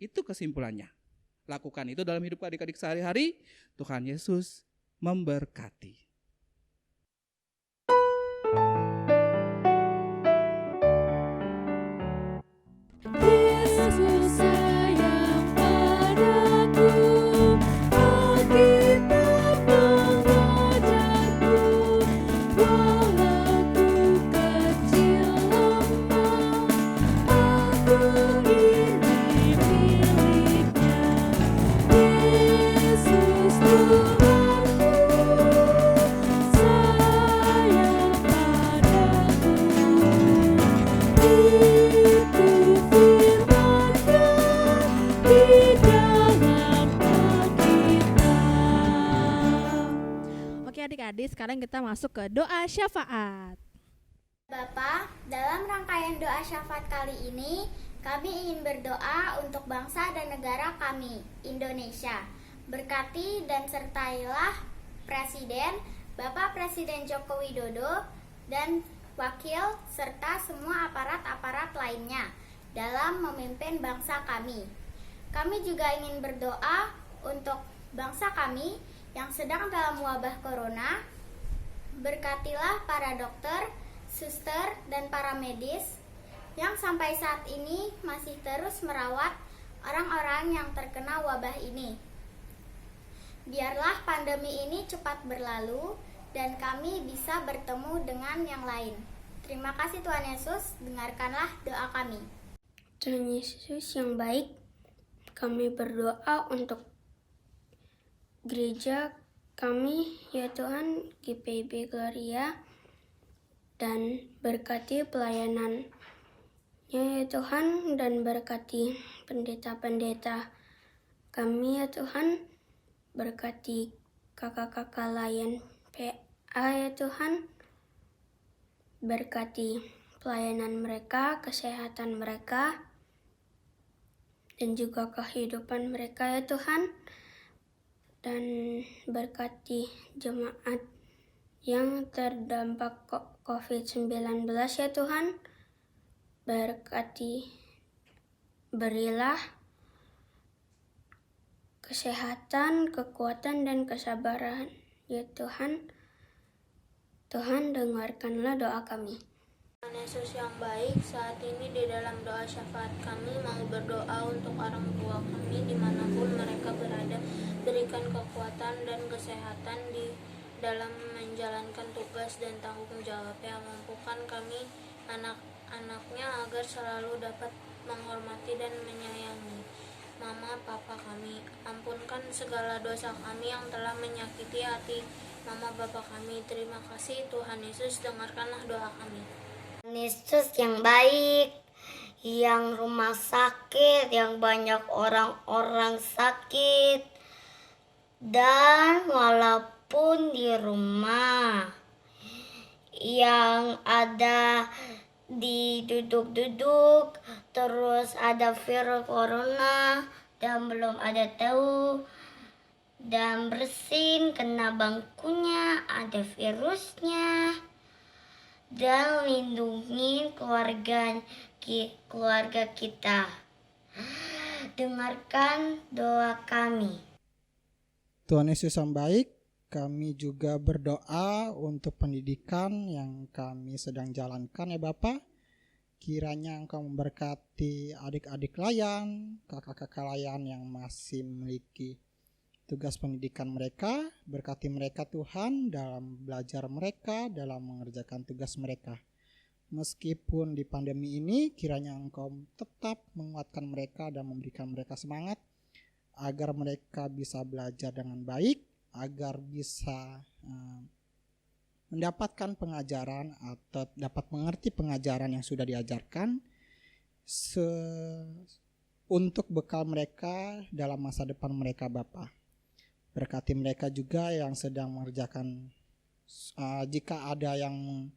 F: Itu kesimpulannya. Lakukan itu dalam hidup adik-adik sehari-hari, Tuhan Yesus memberkati.
D: adik-adik, sekarang kita masuk ke doa syafaat.
G: Bapak, dalam rangkaian doa syafaat kali ini, kami ingin berdoa untuk bangsa dan negara kami, Indonesia. Berkati dan sertailah Presiden, Bapak Presiden Joko Widodo, dan Wakil, serta semua aparat-aparat lainnya dalam memimpin bangsa kami. Kami juga ingin berdoa untuk bangsa kami yang sedang dalam wabah corona. Berkatilah para dokter, suster, dan para medis yang sampai saat ini masih terus merawat orang-orang yang terkena wabah ini. Biarlah pandemi ini cepat berlalu dan kami bisa bertemu dengan yang lain. Terima kasih Tuhan Yesus, dengarkanlah doa kami.
K: Tuhan Yesus yang baik, kami berdoa untuk gereja kami, ya Tuhan, GPIB Gloria, dan berkati pelayanannya ya Tuhan, dan berkati pendeta-pendeta kami ya Tuhan, berkati kakak-kakak layan PA ya Tuhan, berkati pelayanan mereka, kesehatan mereka, dan juga kehidupan mereka ya Tuhan, dan berkati jemaat yang terdampak COVID-19 ya Tuhan. Berkati, berilah kesehatan, kekuatan, dan kesabaran ya Tuhan. Tuhan, dengarkanlah doa kami. Tuhan Yesus yang baik, saat ini di dalam doa syafaat kami mau berdoa untuk orang tua kami dimanapun mereka berada. Berikan kekuatan dan kesehatan di dalam menjalankan tugas dan tanggung jawabnya. Mampukan kami anak-anaknya agar selalu dapat menghormati dan menyayangi Mama Papa kami. Ampunkan segala dosa kami yang telah menyakiti hati Mama Bapa kami. Terima kasih Tuhan Yesus, dengarkanlah doa kami.
L: Tuhan Yesus yang baik, yang rumah sakit, yang banyak orang-orang sakit, dan walaupun di rumah yang ada duduk-duduk terus ada virus corona dan belum ada tahu, dan bersin kena bangkunya ada virusnya, dan lindungi keluarga kita. Dengarkan doa kami.
H: Tuhan Yesus yang baik, kami juga berdoa untuk pendidikan yang kami sedang jalankan ya Bapak. Kiranya Engkau memberkati adik-adik layan, kakak-kakak layan yang masih memiliki tugas pendidikan mereka. Berkati mereka Tuhan dalam belajar mereka, dalam mengerjakan tugas mereka. Meskipun di pandemi ini, kiranya Engkau tetap menguatkan mereka dan memberikan mereka semangat agar mereka bisa belajar dengan baik, agar bisa mendapatkan pengajaran atau dapat mengerti pengajaran yang sudah diajarkan untuk bekal mereka dalam masa depan mereka Bapa. Berkati mereka juga yang sedang mengerjakan, jika ada yang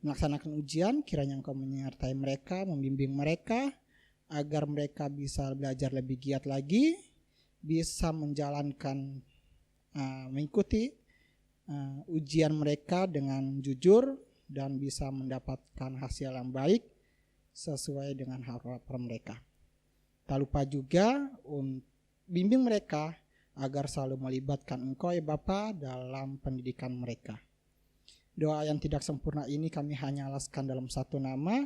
H: melaksanakan ujian, kiranya Engkau menyertai mereka, membimbing mereka agar mereka bisa belajar lebih giat lagi, bisa menjalankan mengikuti ujian mereka dengan jujur dan bisa mendapatkan hasil yang baik sesuai dengan harapan mereka. Tak lupa juga bimbing mereka agar selalu melibatkan Engkau ya Bapa dalam pendidikan mereka. Doa yang tidak sempurna ini kami hanya alaskan dalam satu nama,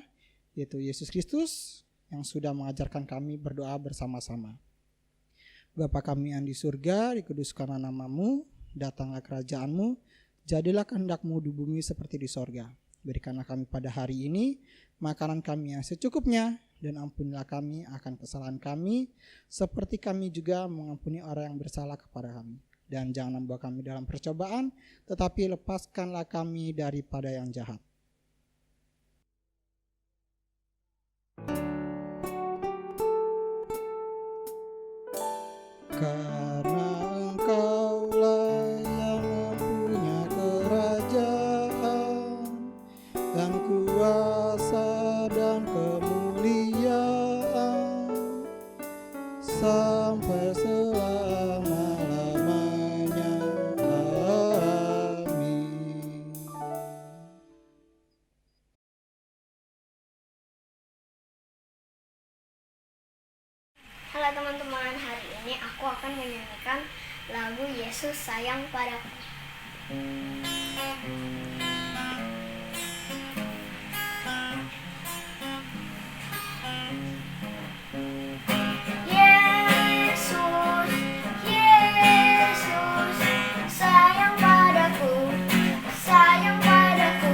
H: yaitu Yesus Kristus yang sudah mengajarkan kami berdoa bersama-sama. Bapa kami yang di surga, dikuduskanlah nama-Mu, datanglah kerajaan-Mu, jadilah kehendak-Mu di bumi seperti di sorga. Berikanlah kami pada hari ini makanan kami yang secukupnya, dan ampunilah kami akan kesalahan kami, seperti kami juga mengampuni orang yang bersalah kepada kami. Dan jangan membawa kami dalam percobaan, tetapi lepaskanlah kami daripada yang jahat. Karena Engkaulah yang mempunyai
K: menyanyikan lagu Yesus Sayang Padaku. Yesus, Yesus, sayang padaku, sayang padaku.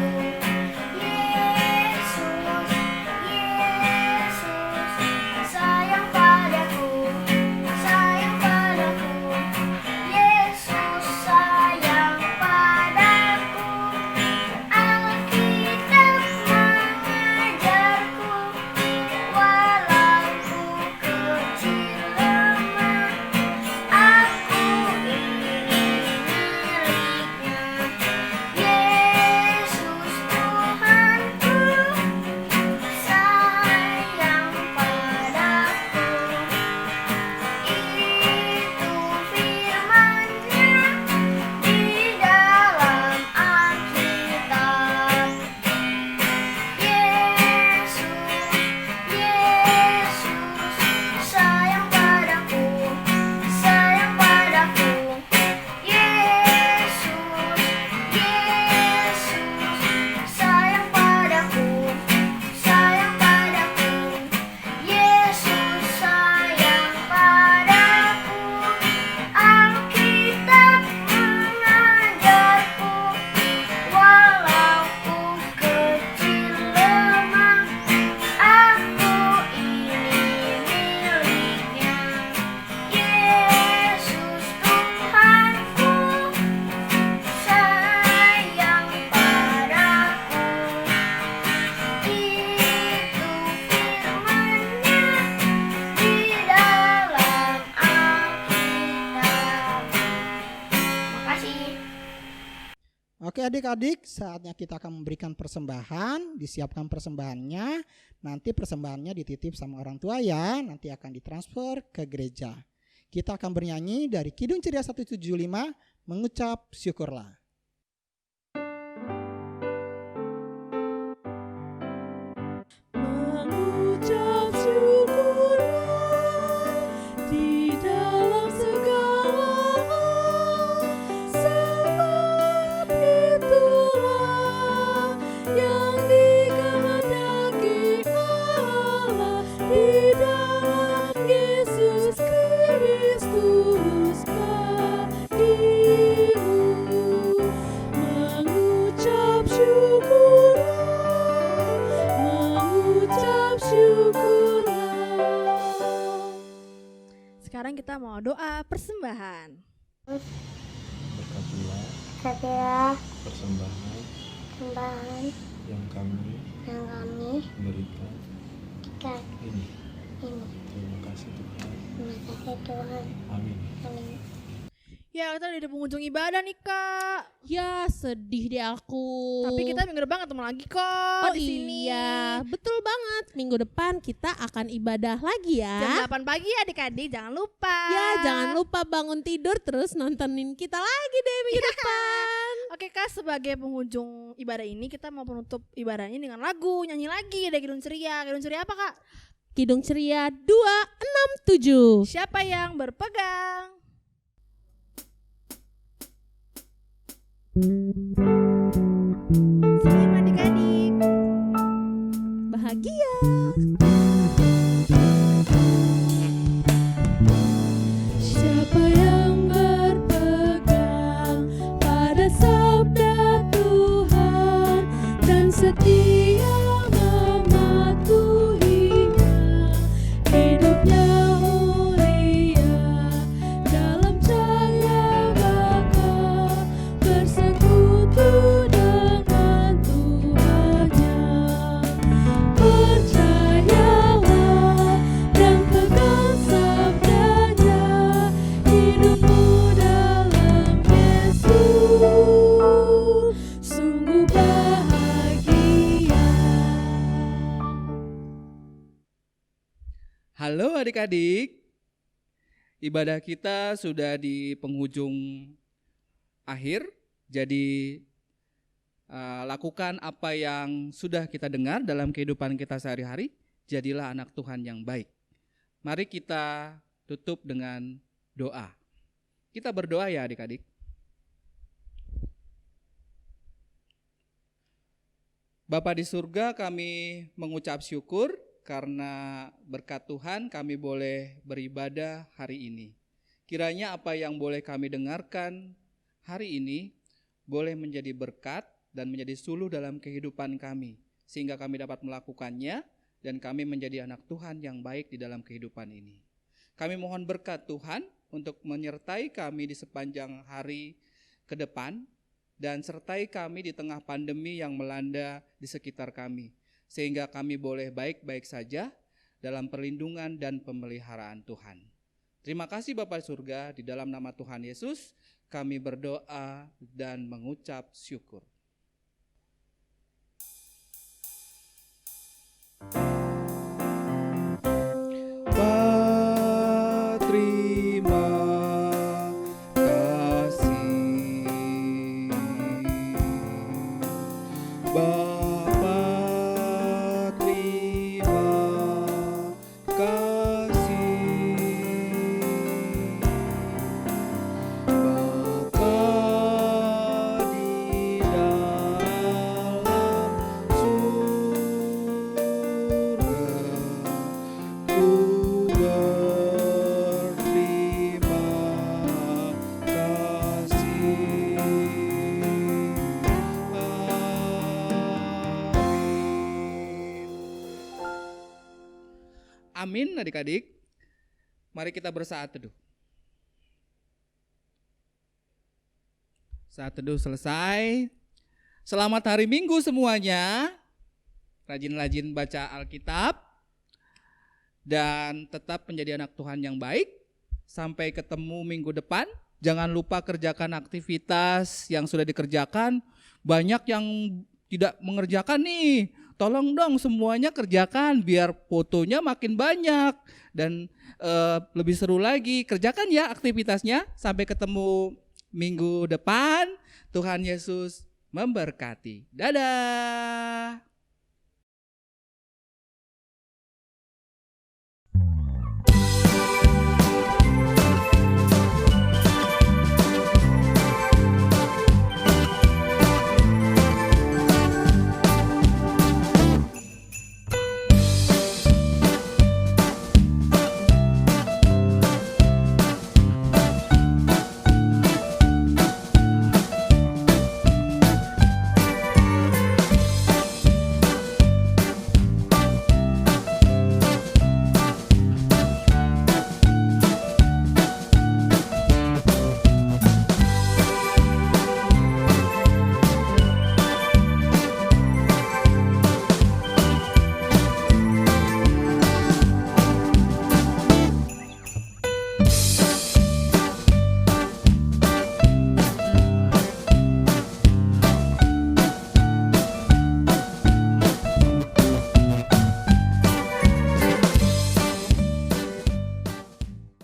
K: Yesus, Yesus, sayang padaku, sayang padaku. Yesus sayang padaku. Alkitab mengajarku, walau ku kecil lemah, aku ini miliknya. Yesus Tuhanku, sayang padaku. Itu firman-Nya di dalam Alkitab. Yesus, Yesus, sayang padaku, sayang padaku. Yesus, Yesus, sayang padaku, sayang padaku. Yesus sayang padaku. Alkitab mengajarku, walau ku kecil lemah, aku ini miliknya. Yesus Tuhanku, sayang padaku. Itu firman-Nya di dalam Alkitab. Makasih.
H: Oke adik-adik, saatnya kita akan memberikan persembahan. Disiapkan persembahannya. Nanti persembahannya dititip sama orang tua ya. Nanti akan ditransfer ke gereja. Kita akan bernyanyi dari Kidung Ceria 175, mengucap syukurlah.
E: Mengucap syukurlah di dalam segala hal, sebab itulah yang dikehendaki Allah di dalam Yesus Kristus bagimu. Mengucap syukurlah, mengucap syukurlah.
D: Sekarang kita mau doa persembahan.
M: Berkatilah
K: Berkatilah
M: persembahan
K: sembahan
M: yang kami
K: yang kami
M: berikan
K: berikan
M: ini.
K: ini.
M: Terima kasih Tuhan.
K: Terima kasih Tuhan.
M: Amin.
K: Amin.
D: Ya, kita udah di penghujung ibadah nih, Kak.
E: Ya, sedih deh aku.
D: Tapi kita minggu depan ketemu lagi kok
E: Oh
D: di sini.
E: iya, betul banget. Minggu depan kita akan ibadah lagi ya.
D: Jam 8 pagi adik-adik, jangan lupa.
E: Ya, jangan lupa bangun tidur terus nontonin kita lagi deh minggu depan.
D: Oke Kak, sebagai penghujung ibadah ini kita mau penutup ibadahnya dengan lagu, nyanyi lagi dari Kidung Ceria. Kidung Ceria apa Kak?
E: Kidung Ceria 267.
D: Siapa yang berpegang? Salim adik-adik.
E: Bahagia.
N: Siapa yang berpegang pada sabda Tuhan dan setia mematuhinya, hidupnya mulia dalam cahaya bakal bersekutu dengan Tuhannya. Percayalah dan pegang sabdanya, hidupmu dalam Yesus sungguh bahagia.
F: Halo adik-adik, ibadah kita sudah di penghujung akhir, jadi lakukan apa yang sudah kita dengar dalam kehidupan kita sehari-hari, jadilah anak Tuhan yang baik. Mari kita tutup dengan doa. Kita berdoa ya adik-adik. Bapa di surga, kami mengucap syukur karena berkat Tuhan kami boleh beribadah hari ini. Kiranya apa yang boleh kami dengarkan hari ini boleh menjadi berkat dan menjadi suluh dalam kehidupan kami, sehingga kami dapat melakukannya dan kami menjadi anak Tuhan yang baik di dalam kehidupan ini. Kami mohon berkat Tuhan untuk menyertai kami di sepanjang hari ke depan, dan sertai kami di tengah pandemi yang melanda di sekitar kami, sehingga kami boleh baik-baik saja dalam perlindungan dan pemeliharaan Tuhan. Terima kasih Bapa surga, di dalam nama Tuhan Yesus kami berdoa dan mengucap syukur. Terima kasih Bapa, terima kasih Bapa di dalam surga, ku berterima kasih. Amin adik-adik. Mari kita bersaat teduh. Saat teduh selesai. Selamat hari Minggu semuanya. Rajin-rajin baca Alkitab. Dan tetap menjadi anak Tuhan yang baik. Sampai ketemu minggu depan. Jangan lupa kerjakan aktivitas yang sudah dikerjakan. Banyak yang tidak mengerjakan nih. Tolong dong semuanya kerjakan biar fotonya makin banyak dan lebih seru lagi. Kerjakan ya aktivitasnya. Sampai ketemu minggu depan. Tuhan Yesus memberkati. Dadah.